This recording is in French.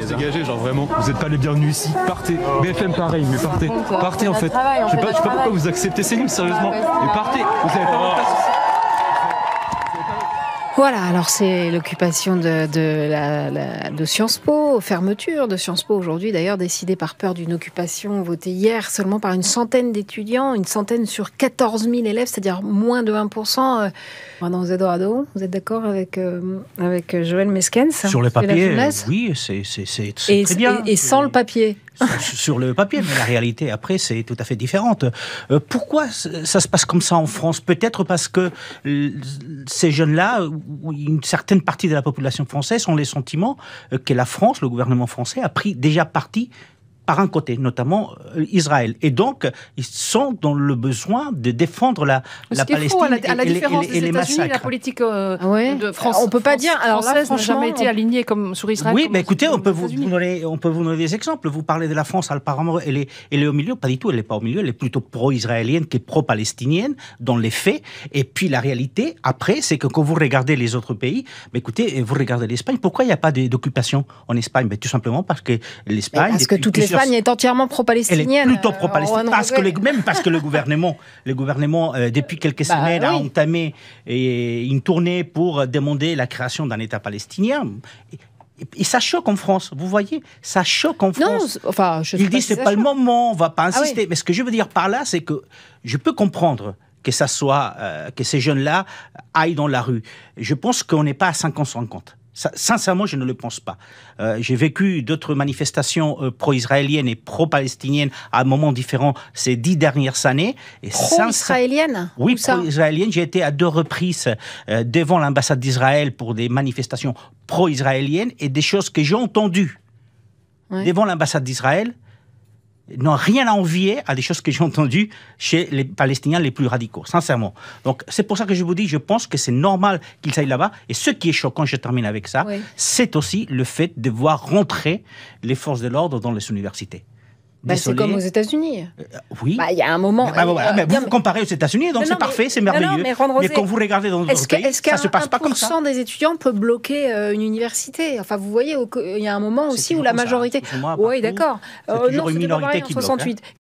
Dégagez, genre vraiment, vous n'êtes pas les bienvenus ici, partez. BFM pareil, mais partez. Partez en fait. Je sais pas pourquoi vous acceptez ces lignes, sérieusement. Mais partez, vous n'avez pas votre place ici. Voilà, alors c'est l'occupation de Sciences Po, fermeture de Sciences Po aujourd'hui d'ailleurs, décidée par peur d'une occupation votée hier seulement par une centaine d'étudiants, une centaine sur 14 000 élèves, c'est-à-dire moins de 1%. Dans Eldorado, vous êtes d'accord avec Joël Meskens? Sur le papier, oui, c'est très bien. Et sans le papier. Sur le papier, mais la réalité après c'est tout à fait différente. Pourquoi ça se passe comme ça en France? Peut-être parce que ces jeunes-là, une certaine partie de la population française ont les sentiments que la France, le gouvernement français, a pris déjà parti par un côté, notamment Israël. Et donc, ils sont dans le besoin de défendre la Palestine à la différence et les des États-Unis, massacres. La politique de France, on peut pas dire. Alors française ça, n'a jamais été alignée comme sur Israël. Oui, mais écoutez, on peut vous donner des exemples. Vous parlez de la France, apparemment, elle est au milieu. Pas du tout, elle n'est pas au milieu. Elle est plutôt pro-israélienne que pro-palestinienne dans les faits. Et puis la réalité, après, c'est que quand vous regardez les autres pays, écoutez, vous regardez l'Espagne. Pourquoi il n'y a pas d'occupation en Espagne? Tout simplement parce que l'Espagne... Parce que toute l'Espagne est entièrement pro-palestinienne. Elle est plutôt pro-palestinienne, même parce que le gouvernement depuis quelques semaines, a entamé une tournée pour demander la création d'un État palestinien. Et ça choque en France, vous voyez, ça choque en France. Ils disent c'est pas le moment, on va pas insister. Mais ce que je veux dire par là, c'est que je peux comprendre que ça soit que ces jeunes-là aillent dans la rue. Je pense qu'on n'est pas à 50-50. Sincèrement, je ne le pense pas. J'ai vécu d'autres manifestations pro-israéliennes et pro-palestiniennes à un moment différent ces 10 dernières années. Pro-israéliennes? Oui, pro-israéliennes. J'ai été à 2 reprises devant l'ambassade d'Israël pour des manifestations pro-israéliennes et des choses que j'ai entendues devant l'ambassade d'Israël n'ont rien à envier à des choses que j'ai entendues chez les Palestiniens les plus radicaux, sincèrement. Donc, c'est pour ça que je vous dis, je pense que c'est normal qu'ils aillent là-bas. Et ce qui est choquant, je termine avec ça, c'est aussi le fait de voir rentrer les forces de l'ordre dans les universités. C'est comme aux États-Unis. Oui. Il y a un moment. Mais vous comparez aux États-Unis, donc c'est parfait, c'est merveilleux. Mais quand vous regardez dans d'autres pays, ça se passe pas comme ça. Est-ce qu'un 1% des étudiants peut bloquer une université? Enfin, vous voyez, il y a un moment aussi où la majorité. Oui, d'accord. C'est toujours une minorité qui bloque.